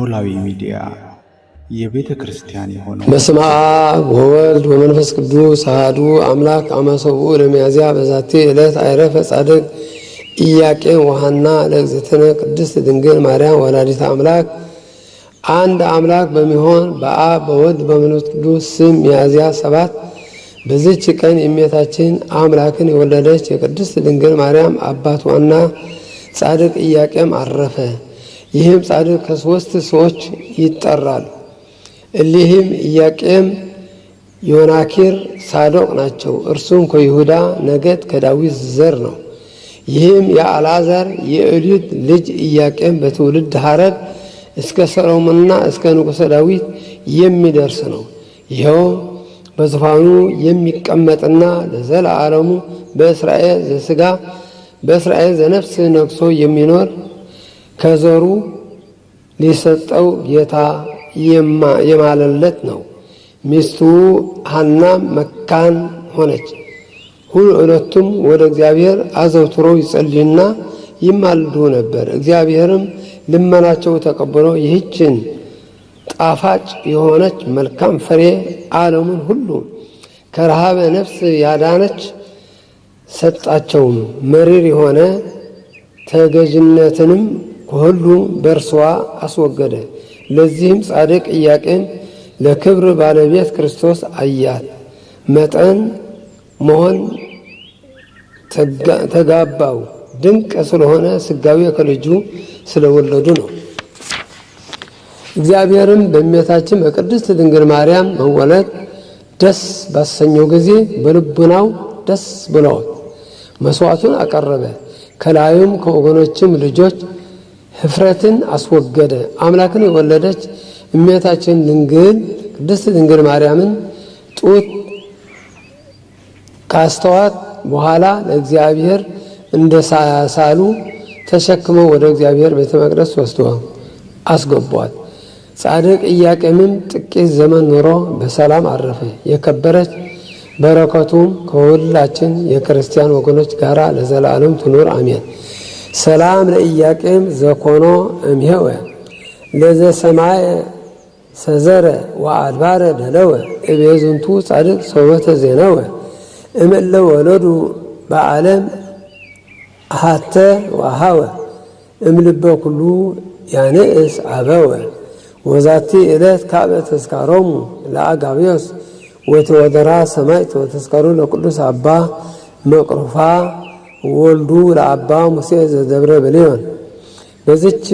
ኖላዊ ሚዲያ የቤተ ክርስቲያን የሆነው በስመ አብ ወወልድ ወመንፈስ ቅዱስ አሐዱ አምላክ አመሰው ለሚያዝያ በዛቲ ዕለት አይረፈ ጻድቅ ኢያቄም ወሐና ለእግዝእትነ ቅድስት ድንግል ማርያም ወላዲተ አምላክ። አንድ አምላክ በሚሆን በአብ በወልድ በመንፈስ ቅዱስ ስም ሚያዝያ 7 በዚች ቀን የእመቤታችን አምላክን የወለደች የቅድስት ድንግል ማርያም አባቷና ጻድቅ ኢያቄም አረፈ። ይህም ጻድቅ ከ3 ሰዎች ይጠራል። እሊህም ኢያቄም፣ ዮናኪር፣ ሳዶቅ ናቸው። እርሱም ከይሁዳ ነገድ ከዳዊት ዘር ነው። ይህም የአልዓዛር የኤልዩድ ልጅ ኢያቄም በትውልድ ሐረግ እስከ ሰሎሞንና እስከ ንጉሠ ዳዊት የሚደርስ ነው። ይኸው በዙፋኑ የሚቀመጥና ለዘላለሙ በእስራኤል ዘሥጋ በእስራኤል ዘነፍስ ነግሶ የሚኖር ከዘሩ ሊሰጠው ጌታ የማለለት ነው። ሚስቱ ሐናም መካን ሆነች። ሁለቱም ወደ እግዚአብሔር አዘውትሮ ይጸልዩና ይማልዱ ነበር። እግዚአብሔርም ልመናቸው ተቀብሎ ይህችን ጣፋጭ የሆነች መልካም ፍሬ ዓለሙን ሁሉ ከረሃበ ነፍስ ያዳነች ሰጣቸውም። መሪር የሆነ ተገዥነትንም ከሁሉ በእርሷ አስወገደ። ለዚህም ጻድቅ ኢያቄም ለክብር ባለቤት ክርስቶስ አያት መጠን መሆን ተጋባው። ድንቅ ስለሆነ ስጋዊ ከልጁ ስለወለዱ ነው። እግዚአብሔርም በእመቤታችን በቅድስት ድንግል ማርያም መወለድ ደስ ባሰኘው ጊዜ በልቡናው ደስ ብሎት መስዋዕቱን አቀረበ። ከላዩም ከወገኖችም ልጆች ኅፍረትን አስወገደ። አምላክን የወለደች እመቤታችን ቅድስት ድንግል ማርያምን ጡት ካስተዋት በኋላ ለእግዚአብሔር እንደሳሉ ተሸክመው ወደ እግዚአብሔር ቤተ መቅደስ ወስደው አስገቧት። ጻድቅ ኢያቄምም ጥቂት ዘመን ኖሮ በሰላም አረፈ። የከበረች በረከቱም ከሁላችን የክርስቲያን ወገኖች ጋር ለዘላለም ትኑር አሜን። ሰላም ለኢያቄም ዘኮኖ እምሄወ ለዘ ሰማየ ሰዘረ ወአድባረ ደለወ እቤዝንቱ ጻድቅ ሰውበተ ዜነወ እምእለ ወለዱ በዓለም አሃተ ወሃወ እምልበ ኩሉ ያንእስ አበወ ወዛቲ ዕለት ካበ ተስካሮሙ ለአጋብዮስ ወተወደራ ሰማዕት ወተስካሩ ለቅዱስ አባ መቅሩፋ ወልዱ ለአባ ሙሴ ዘደብረ ብልዮን። በዚች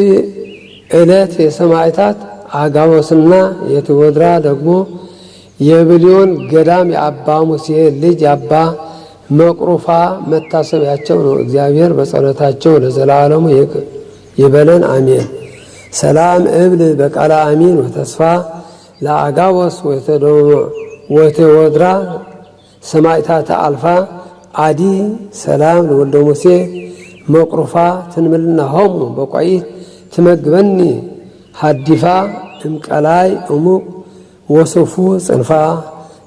ዕለት የሰማዕታት አጋቦስና የተወድራ ደግሞ የብልዮን ገዳም የአባ ሙሴ ልጅ አባ መቅሩፋ መታሰቢያቸው ነው። እግዚአብሔር በጸሎታቸው ለዘላለሙ ይበለን አሜን። ሰላም እብል በቃላ አሚን ወተስፋ ለአጋቦስ ወተወድራ ሰማዕታተ አልፋ አዲ ሰላም ለወልደ ሙሴ መቅሩፋ ትንምልና ሆሙ በቋይት ትመግበኒ ሀዲፋ እምቀላይ እሙቅ ወሶፉ ጽንፋ።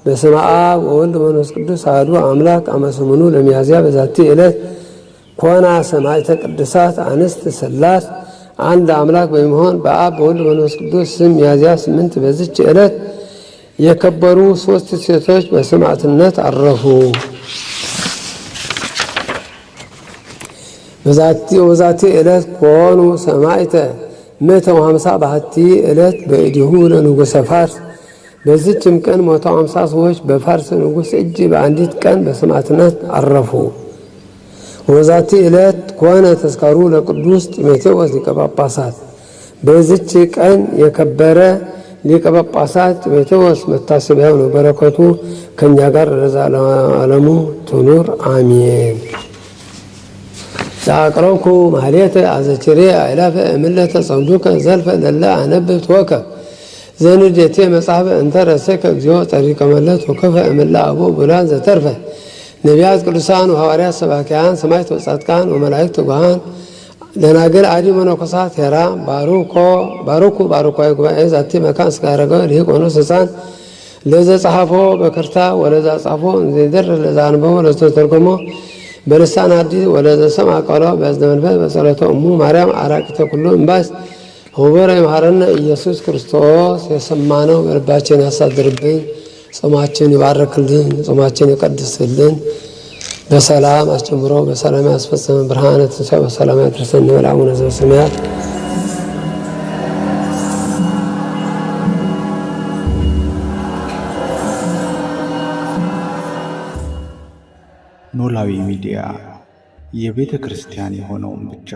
በስመ አብ ወወልድ ወመንፈስ ቅዱስ አሐዱ አምላክ አመሰሙኑ ለሚያዝያ በዛቲ ዕለት ኮና ሰማዕተ ቅዱሳት አንስት ሥላስ። አንድ አምላክ በሚሆን በአብ በወልድ በመንፈስ ቅዱስ ስም ሚያዝያ 8 በዚች ዕለት የከበሩ 3 ሴቶች በሰማዕትነት አረፉ። በዛቲ ዕለት ኮኑ ሰማዕተ 150 በሃቲ ዕለት በእዲሁ ለንጉሠ ፋርስ። በዚችም ቀን 150 ሰዎች በፋርስ ንጉሥ እጅ በአንዲት ቀን በሰማዕትነት አረፉ። ወዛቲ ዕለት ኮነ ተስካሩ ለቅዱስ ጢሞቴዎስ ሊቀ ጳጳሳት። በዚች ቀን የከበረ ሊቀ ጳጳሳት ጢሞቴዎስ መታሰቢያው ነው። በረከቱ ከእኛ ጋር ለዘላለሙ ትኑር አሜን። ዘአቅረብኩ ማሕሌተ አዘኪሬ አእላፈ እምለተ ጸምዱከ ዘልፈ ለለ አነብብ ተወከብ ዘንዴቴ መጽሐፈ እንተረሰከ እግዚኦ ጸሪቀ መለት ወከፈ እምላ አቦ ቡላን ዘተርፈ ነቢያት ቅዱሳን ወሐዋርያት ሰባክያን ሰማዕታት ወጻድቃን ወመላእክት ትጉሃን ደናግል አዲ መነኮሳት ሄራ ባሩኩ ጉባኤ ዛቲ መካን እስከ አረጋዊ ልሂቅ ወንዑስ ሕፃን ለዘ ጸሐፎ በክርታ ወለዛ ጻፎ እንዘይደር ለዛ አንበቦ ለዘተርጎሞ በልሳን አዲስ ወለዘ ሰምዐ ቃሎ በእዝነ መንፈስ በጸሎተ እሙ ማርያም አራቂተ ኩሉ እምባስ ወበረ ይማረነ ኢየሱስ ክርስቶስ። የሰማነው በልባችን ያሳድርብን። ጾማችን ይባርክልን፣ ጾማችን ይቀድስልን። በሰላም አስጀምሮ በሰላም ያስፈጽመን። ብርሃነ ትንሣኤው በሰላም ያድርሰን። እንበል አቡነ ዘበሰማያት ኖላዊ ሚዲያ የቤተ ክርስቲያን የሆነውን ብቻ